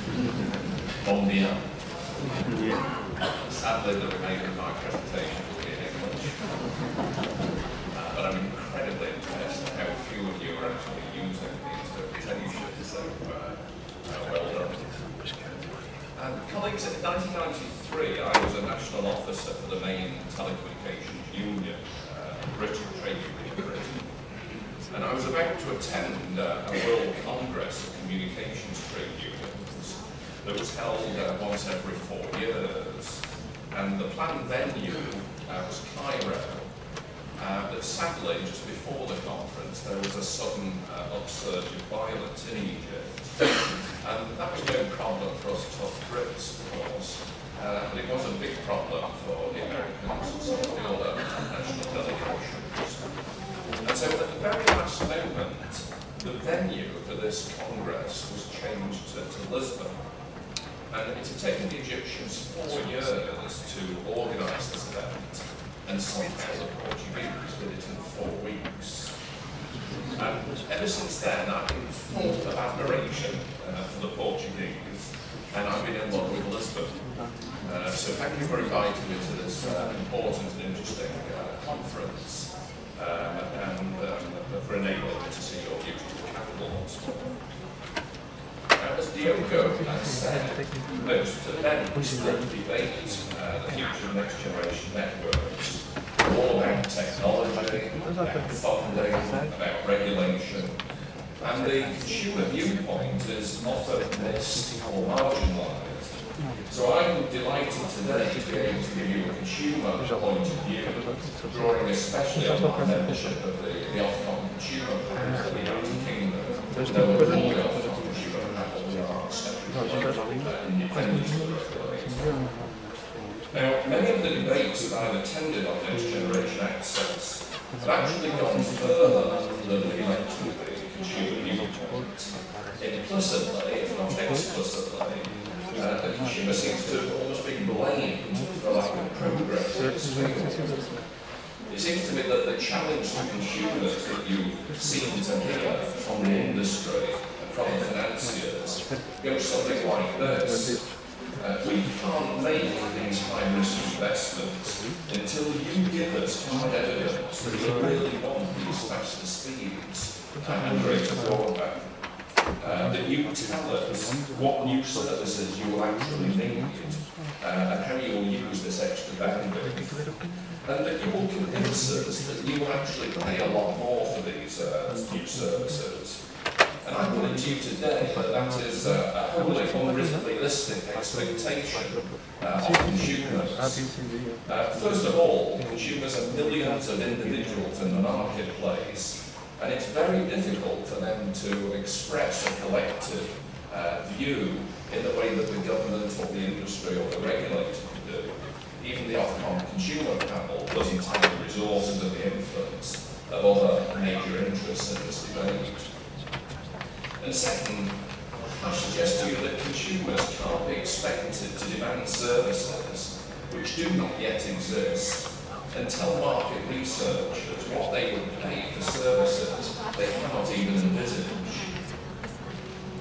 Bon dia. Sadly, the remainder of my presentation will be in English, but I'm incredibly impressed at how few of you are actually using these interpretations, so well done. Colleagues, in 1993 I was a national officer for the main telecommunications union, British trade union in Britain, and I was about to attend a World Congress of Communications Trade Unions that was held once every 4 years, and the planned venue was Cairo, but sadly just before the conference there was a sudden upsurge of violence in Egypt. And that was no problem for us tough Brits, of course, but it was a big problem for the Americans and some of the other national delegations. And so at the very last moment, the venue for this Congress was changed to Lisbon. And it had taken the Egyptians 4 years to organise this event, and somehow the Portuguese did it in 4 weeks. And ever since then, I've been full of admiration for the Portuguese, and I've been in love with Lisbon. So thank you for inviting me to this important and interesting conference, and for enabling me to see your beautiful capital once more. As Diogo said, most events that debate the future of next generation networks are all about technology, about funding, about regulation, and the consumer viewpoint is often missed or marginalised. So I'm delighted today to be able to give you a consumer point of view, drawing especially on my membership of the Ofcom Consumer Panel for the United Kingdom. Now, many of the debates that I've attended on next generation access have actually gone further than the election of the consumer viewpoint. Implicitly, if not explicitly, the consumer seems to have almost been blamed for lack of progress in this field. It seems to me that the challenge to consumers that you seem to hear from the industry and from the financiers goes something like this. We can't make these high-risk investments until you give us hard evidence that you really want these faster speeds and greater broadband. That you tell us what new services you will actually need and how you will use this extra bandwidth. And that you will convince us that you will actually pay a lot more for these new services. And I put it to you today that that is a wholly unrealistic expectation of consumers. First of all, consumers are millions of individuals in the marketplace, and it's very difficult for them to express a collective view in the way that the government or the industry or the regulator can do. Even the Ofcom Consumer Panel doesn't have the resources and the influence of other major interests in this debate. And second, I suggest to you that consumers can't be expected to demand services which do not yet exist and tell market researchers what they would pay for services they cannot even envisage.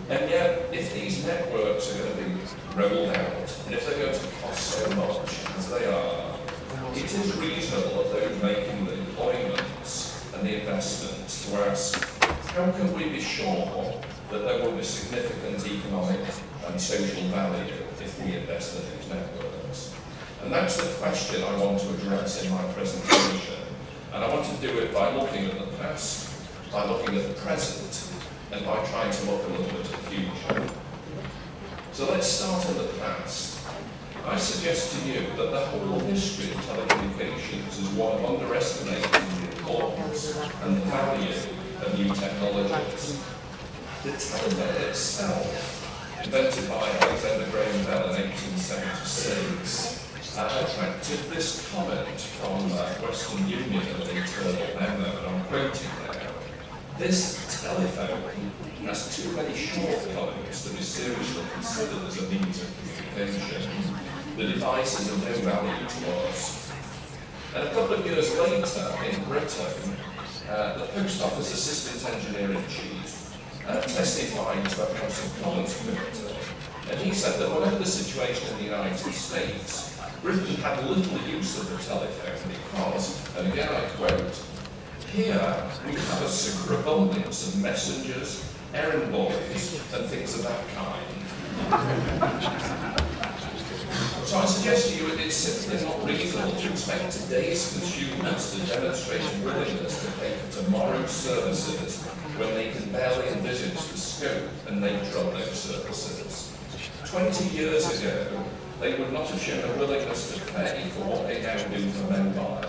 And yet, if these networks are going to be rolled out, and if they're going to cost so much as they are, it is reasonable of those making the deployments and the investments to ask, how can we be sure that there will be significant economic and social value if we invest in these networks? And that's the question I want to address in my presentation. And I want to do it by looking at the past, by looking at the present, and by trying to look a little bit at the future. So let's start in the past. I suggest to you that the whole history of telecommunications is one of underestimating the importance and the value of new technologies. The telephone itself, invented by Alexander Graham Bell in 1876, attracted this comment from Western Union in an internal memo, and I'm quoting there. This telephone has too many shortcomings to be seriously considered as a means of communication. The device is of no value to us. And a couple of years later, in Britain, the Post Office Assistant Engineer-in-Chief testified to a House of Commons committee, and he said that whatever the situation in the United States, Britain had little use of the telephone because, and again I quote, "Here we have a superabundance of messengers, errand boys, and things of that kind." So I suggest to you that it's simply not reasonable to expect today's consumers to demonstrate a willingness to pay for tomorrow's services when they can barely envisage the scope and nature of those services. 20 years ago, they would not have shown a willingness to pay for what they now do for mobile.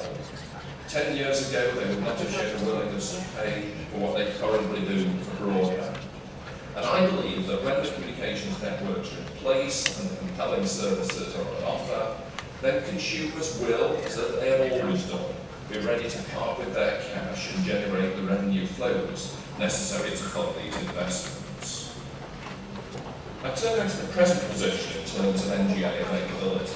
10 years ago, they would not have shown a willingness to pay for what they currently do for broadband. And I believe that when the communications networks replace and the compelling services are on offer, then consumers will, as they have always done, be ready to part with their cash and generate the revenue flows necessary to fund these investments. Now, turning to the present position in terms of NGA availability,